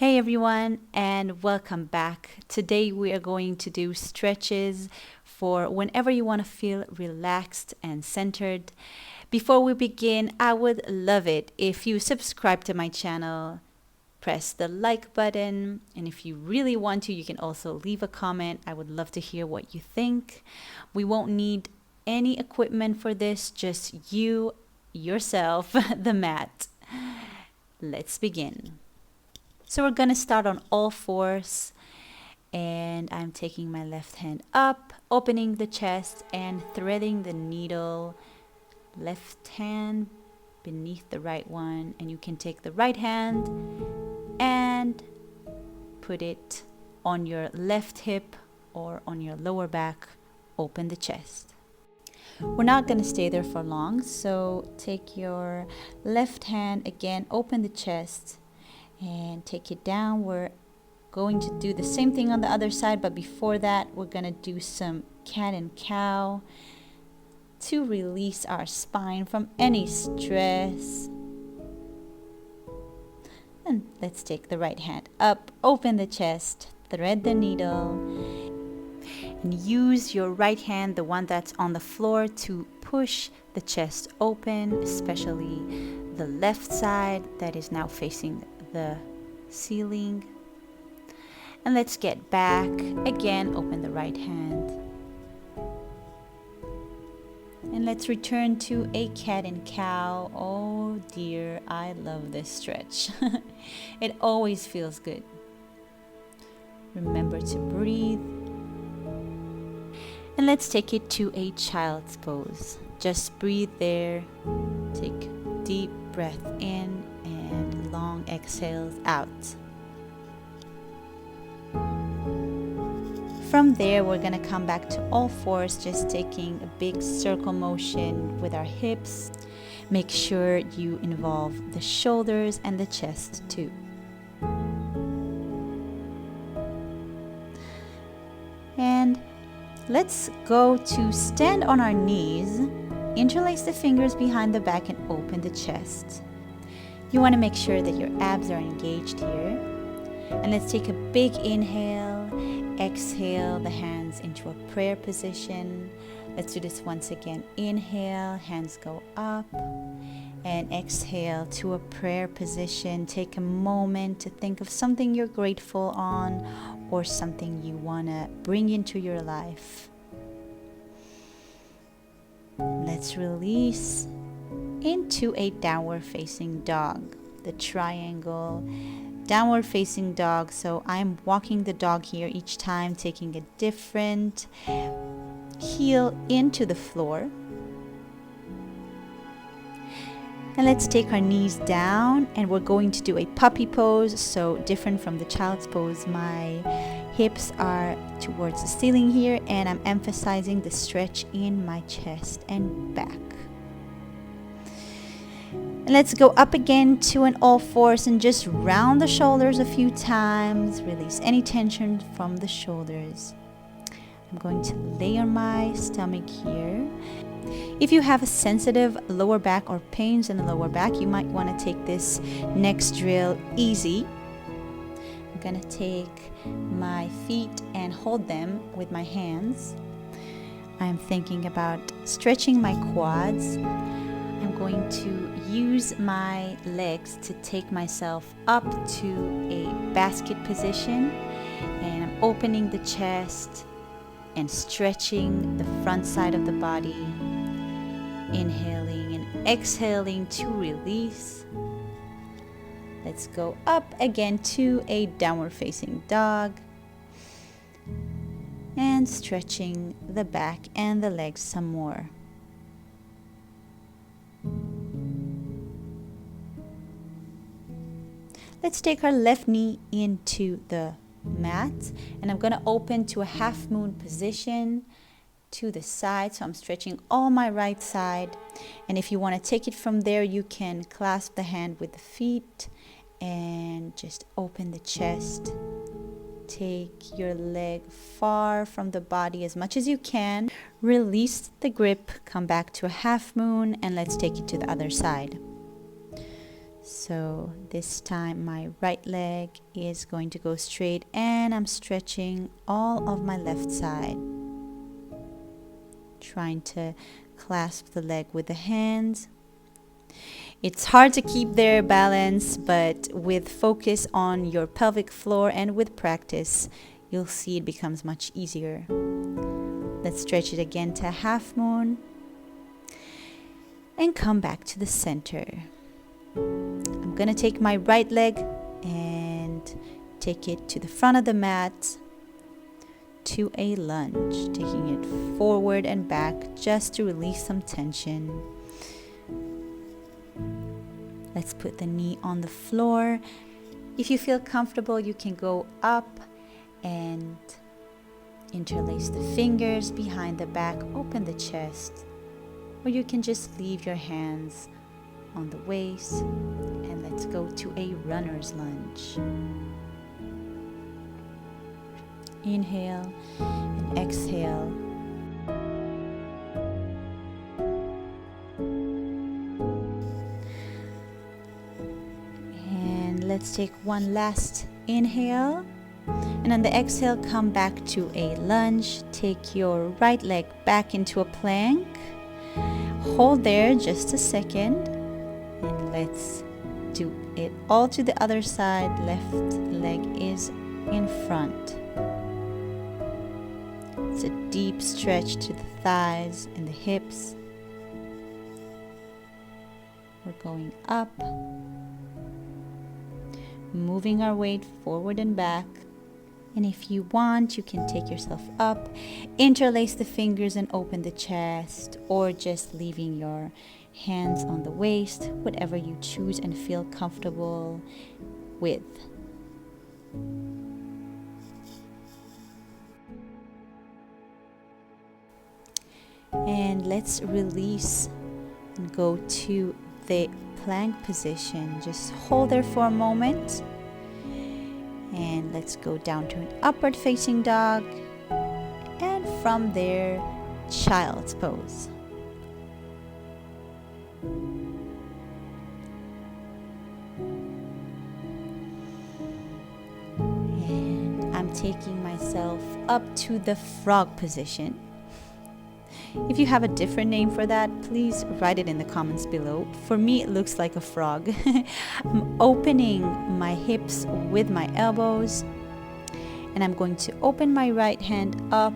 Hey everyone, and welcome back. Today we are going to do stretches for whenever you want to feel relaxed and centered. Before we begin, I would love it if you subscribe to my channel, press the like button, and if you really want to, you can also leave a comment. I would love to hear what you think. We won't need any equipment for this, just you, yourself, the mat. Let's begin. So we're going to start on all fours, and I'm taking my left hand up, opening the chest and threading the needle, left hand beneath the right one, and you can take the right hand and put it on your left hip or on your lower back, open the chest. We're not going to stay there for long, so take your left hand again, open the chest, and take it down. We're going to do the same thing on the other side, but before that we're going to do some cat and cow to release our spine from any stress. And let's take the right hand up, open the chest, thread the needle, and use your right hand, the one that's on the floor, to push the chest open, especially the left side that is now facing the ceiling. And let's get back again, open the right hand, and let's return to a cat and cow. Oh dear, I love this stretch. It always feels good. Remember to breathe, and let's take it to a child's pose. Just breathe there, take deep breath in and long exhales out. From there, we're going to come back to all fours, just taking a big circle motion with our hips. Make sure you involve the shoulders and the chest too. And let's go to stand on our knees, interlace the fingers behind the back and open the chest. You want to make sure that your abs are engaged here. And let's take a big inhale, exhale the hands into a prayer position. Let's do this once again. Inhale, hands go up, and exhale to a prayer position. Take a moment to think of something you're grateful on or something you want to bring into your life. Let's release into a downward facing dog, the triangle downward facing dog. So I'm walking the dog here each time, taking a different heel into the floor. And let's take our knees down, and we're going to do a puppy pose, so different from the child's pose. My hips are towards the ceiling here, and I'm emphasizing the stretch in my chest and back. And let's go up again to an all fours and just round the shoulders a few times. Release any tension from the shoulders. I'm going to lay on my stomach here. If you have a sensitive lower back or pains in the lower back, you might want to take this next drill easy. I'm going to take my feet and hold them with my hands. I'm thinking about stretching my quads. I'm going to use my legs to take myself up to a basket position, and I'm opening the chest and stretching the front side of the body, inhaling and exhaling to release. Let's go up again to a downward facing dog and stretching the back and the legs some more. Let's take our left knee into the mat, and I'm going to open to a half moon position to the side. So I'm stretching all my right side, and if you want to take it from there, you can clasp the hand with the feet and just open the chest. Take your leg far from the body as much as you can. Release the grip, come back to a half moon, and let's take it to the other side. So this time my right leg is going to go straight and I'm stretching all of my left side. Trying to clasp the leg with the hands. It's hard to keep their balance, but with focus on your pelvic floor and with practice, you'll see it becomes much easier. Let's stretch it again to a half moon and come back to the center. I'm gonna take my right leg and take it to the front of the mat to a lunge, taking it forward and back just to release some tension. Let's put the knee on the floor. If you feel comfortable, you can go up and interlace the fingers behind the back, open the chest, or you can just leave your hands on the waist, and let's go to a runner's lunge. Inhale and exhale. And let's take one last inhale. And on the exhale, come back to a lunge. Take your right leg back into a plank. Hold there just a second. And let's do it all to the other side. Left leg is in front. It's a deep stretch to the thighs and the hips. We're going up, moving our weight forward and back. And if you want, you can take yourself up, interlace the fingers and open the chest, or just leaving your hands on the waist, whatever you choose and feel comfortable with. And let's release and go to the plank position. Just hold there for a moment. And let's go down to an upward facing dog. And from there, child's pose. And I'm taking myself up to the frog position. If you have a different name for that, please write it in the comments below. For me, it looks like a frog. I'm opening my hips with my elbows, and I'm going to open my right hand up,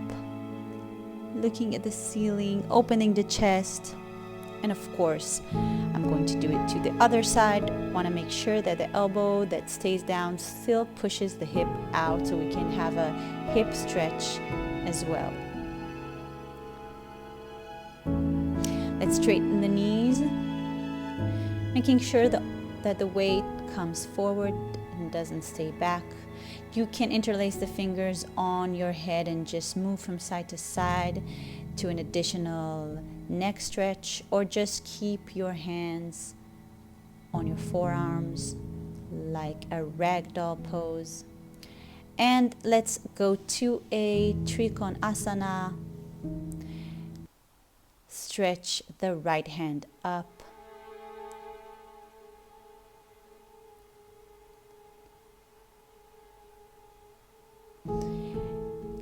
looking at the ceiling, opening the chest, and of course, I'm going to do it to the other side. Want to make sure that the elbow that stays down still pushes the hip out, so we can have a hip stretch as well. Let's straighten the knees, making sure that the weight comes forward and doesn't stay back. You can interlace the fingers on your head and just move from side to side to an additional neck stretch, or just keep your hands on your forearms like a ragdoll pose. And let's go to a Trikonasana. Stretch the right hand up.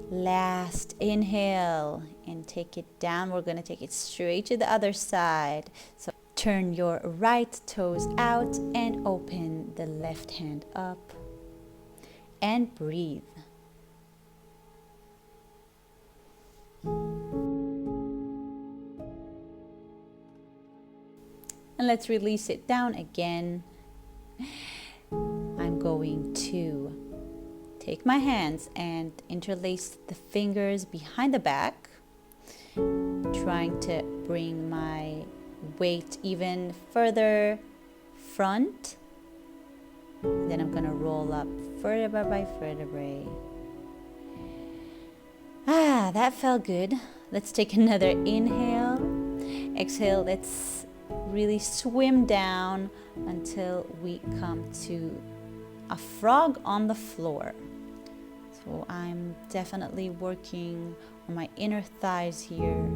Last inhale and take it down. We're going to take it straight to the other side. So turn your right toes out and open the left hand up and breathe. And let's release it down again. I'm going to take my hands and interlace the fingers behind the back, trying to bring my weight even further front. Then I'm going to roll up vertebra by vertebrae. That felt good. Let's take another inhale. Exhale, let's really swim down until we come to a frog on the floor. So I'm definitely working on my inner thighs here,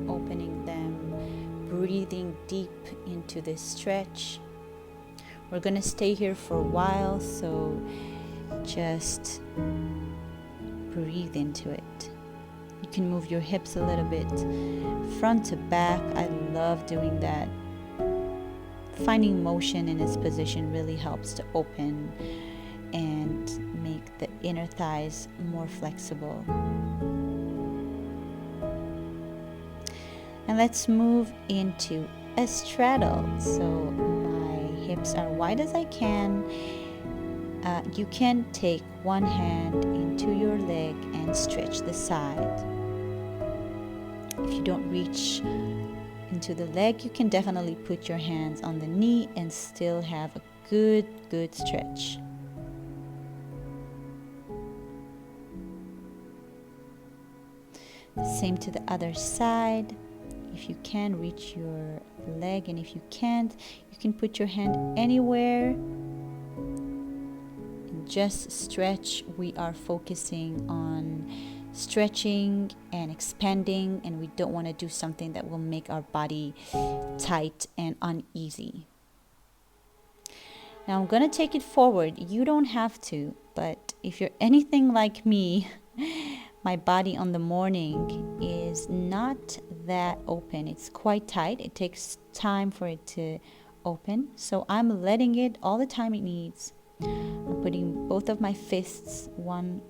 opening them, breathing deep into this stretch. We're gonna stay here for a while, so just breathe into it. You can move your hips a little bit front to back. I love doing that. Finding motion in this position really helps to open and make the inner thighs more flexible. And let's move into a straddle. So my hips are wide as I can. You can take one hand into your leg and stretch the side. If you don't reach into the leg, you can definitely put your hands on the knee and still have a good stretch. Same to the other side. If you can, reach your leg, and if you can't, you can put your hand anywhere and just stretch. We are focusing on stretching and expanding, and we don't want to do something that will make our body tight and uneasy. Now I'm going to take it forward. You don't have to, but if you're anything like me, my body on the morning is not that open. It's quite tight. It takes time for it to open. So I'm letting it all the time it needs. I'm putting both of my fists one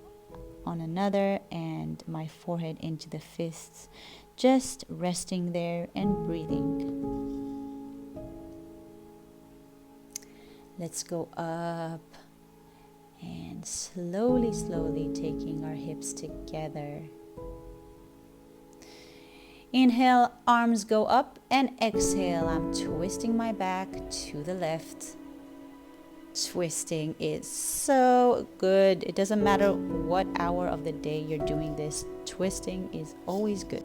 on another and my forehead into the fists, just resting there and breathing. Let's go up and slowly taking our hips together. Inhale, arms go up, and exhale, I'm twisting my back to the left. Twisting is so good. It doesn't matter what hour of the day you're doing this, twisting is always good.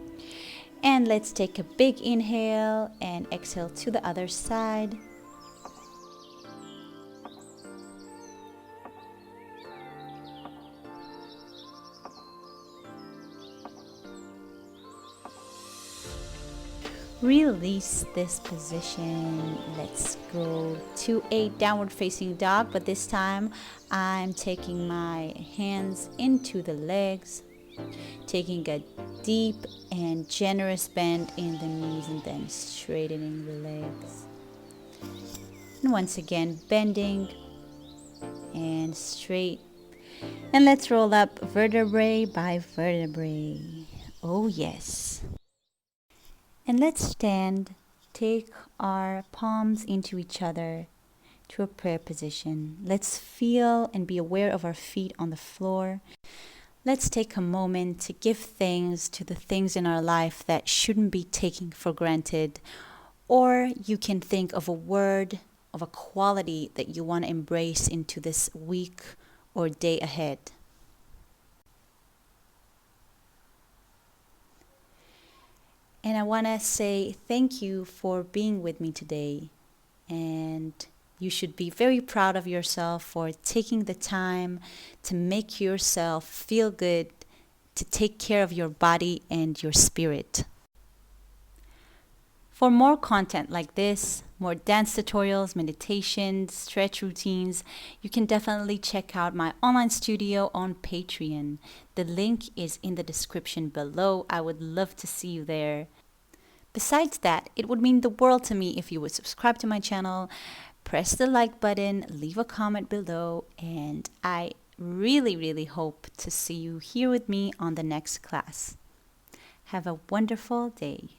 And let's take a big inhale and exhale to the other side. Release this position. Let's go to a downward facing dog, but this time I'm taking my hands into the legs, taking a deep and generous bend in the knees and then straightening the legs. And once again, bending and straight. And let's roll up vertebrae by vertebrae. Oh yes. And let's stand, take our palms into each other to a prayer position. Let's feel and be aware of our feet on the floor. Let's take a moment to give thanks to the things in our life that shouldn't be taken for granted. Or you can think of a word, of a quality that you want to embrace into this week or day ahead. And I want to say thank you for being with me today. And you should be very proud of yourself for taking the time to make yourself feel good, to take care of your body and your spirit. For more content like this, more dance tutorials, meditations, stretch routines, you can definitely check out my online studio on Patreon. The link is in the description below. I would love to see you there. Besides that, it would mean the world to me if you would subscribe to my channel, press the like button, leave a comment below, and I really hope to see you here with me on the next class. Have a wonderful day.